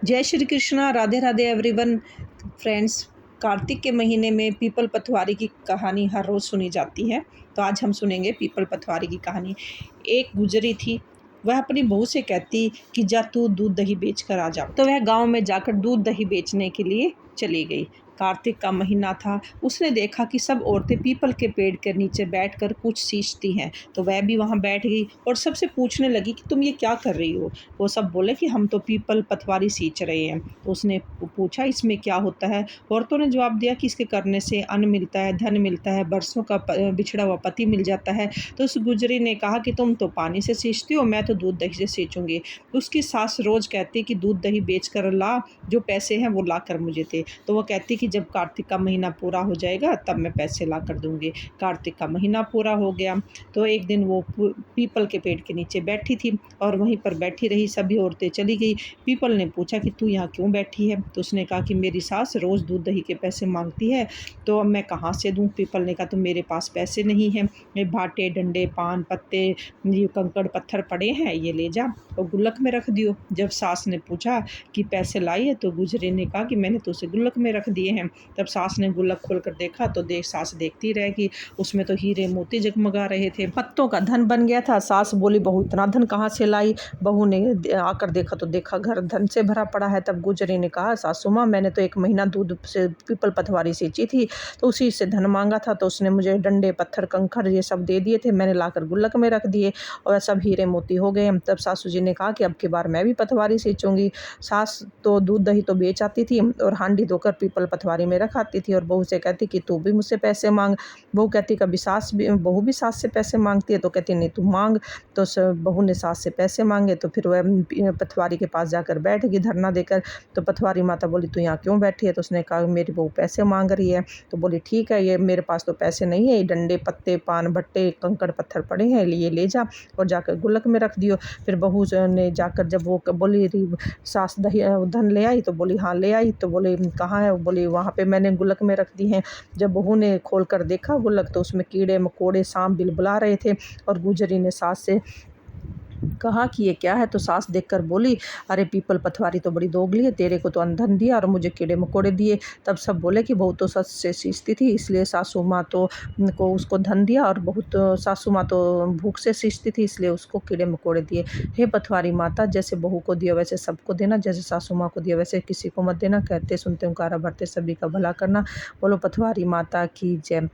जय Shri Krishna, Radhe Radhe everyone. Friends, Kartik के महीने में पीपल पथवारी की कहानी हर रोज़ सुनी जाती है। तो आज हम सुनेंगे पीपल पथवारी की कहानी। एक गुजरी थी, वह अपनी बहू से कहती कि जा तू दूध दही बेच कर आ जा। तो वह गांव में जाकर दूध दही बेचने के लिए चली गई। कार्तिक का महीना था। उसने देखा कि सब औरतें पीपल के पेड़ के नीचे बैठकर कुछ सींचती हैं। तो वह भी वहां बैठ गई और सबसे पूछने लगी कि तुम ये क्या कर रही हो। वो सब बोले कि हम तो पीपल पथवारी सींच रहे हैं। तो उसने पूछा इसमें क्या होता है। औरतों ने जवाब दिया कि इसके करने से अन्न मिलता है, धन मिलता है, बरसों का बिछड़ा हुआ पति मिल जाता है। तो उस गुजरी ने कहा कि तुम तो पानी से सींचती हो, मैं तो दूध दही से सींचूंगी। उसकी सास रोज कहती कि दूध दही बेच कर ला, जो पैसे हैं वो ला कर मुझे दे। तो वो कहती कि जब कार्तिक का महीना पूरा हो जाएगा तब मैं पैसे ला कर दूंगी। कार्तिक का महीना पूरा हो गया तो एक दिन वो पीपल के पेड़ के नीचे बैठी थी और वहीं पर बैठी रही। सभी औरतें चली गई। पीपल ने पूछा कि तू यहाँ क्यों बैठी है। तो उसने कहा कि मेरी सास रोज़ दूध दही के पैसे मांगती है, तो अब मैं कहाँ से दूँ। पीपल ने कहा तो मेरे पास पैसे नहीं हैं, ये भाटे डंडे पान पत्ते ये कंकड़ पत्थर पड़े हैं, ये ले जा और गुल्लक में रख दियो। जब सास ने पूछा कि पैसे लाई है तो गुजरे ने कहा कि मैंने तो उसे गुल्लक में रख दिए हैं। तब सास ने गुल्लक खोल कर देखा तो सास देखती रह गई। उसमें तो हीरे मोती जगमगा रहे थे, पत्तों का धन बन गया था। सास बोली बहू इतना धन कहाँ से लाई। बहू ने आकर देखा तो देखा घर धन से भरा पड़ा है। तब गुजरी ने कहा सासू माँ, मैंने तो एक महीना दूध से पीपल पथवारी सींची थी, तो उसी से धन मांगा था, तो उसने मुझे डंडे पत्थर कंकड़ ये सब दे दिए थे, मैंने लाकर गुल्लक में रख दिए और सब हीरे मोती हो गए। तब सासू जी ने कहा कि अब की बार मैं भी पथवारी सींचूंगी। सास तो दूध दही तो बेच आती थी और हांडी धोकर पीपल पथवारी में रख आती थी और बहू से कहती कि तू भी मुझसे पैसे मांग। बहू कहती कभी बहू भी सास से पैसे मांगती है, तो कहती नहीं तू मांग। तो बहू ने सास से पैसे मांगे तो फिर वह पथवारी के पास जाकर बैठ गई धरना देकर। तो पथवारी माता बोली तू यहाँ क्यों बैठी है। तो उसने कहा मेरी बहू पैसे मांग रही है। तो बोली ठीक है, ये मेरे पास तो पैसे नहीं है, ये डंडे पत्ते पान भट्टे कंकड़ पत्थर पड़े हैं, ये ले जा और जाकर गुल्लक में रख दियो। फिर बहू ने जाकर जब वो बोली सास दही धन ले आई, तो बोली हाँ ले आई। तो बोले कहाँ है। बोली वहाँ पे मैंने गुल्लक में रख दी हैं। जब बहू ने खोल कर देखा गुल्लक तो उसमें कीड़े मकोड़े सांप बिलबुला रहे थे और गुजरी ने सास से कहा कि ये क्या है। तो सास देखकर बोली अरे पीपल पथवारी तो बड़ी दोगली है, तेरे को तो धन दिया और मुझे कीड़े मकोड़े दिए। तब सब बोले कि बहू तो सच से सींचती थी, इसलिए सासू माँ तो को उसको धन दिया और बहुत सासू माँ तो भूख से सींचती थी, इसलिए उसको कीड़े मकोड़े दिए। हे पथवारी माता, जैसे बहू को दिया वैसे सबको देना, जैसे सासू माँ को दिया वैसे किसी को मत देना। कहते सुनते हुंकारा भरते सभी का भला करना। बोलो पथवारी माता की जय।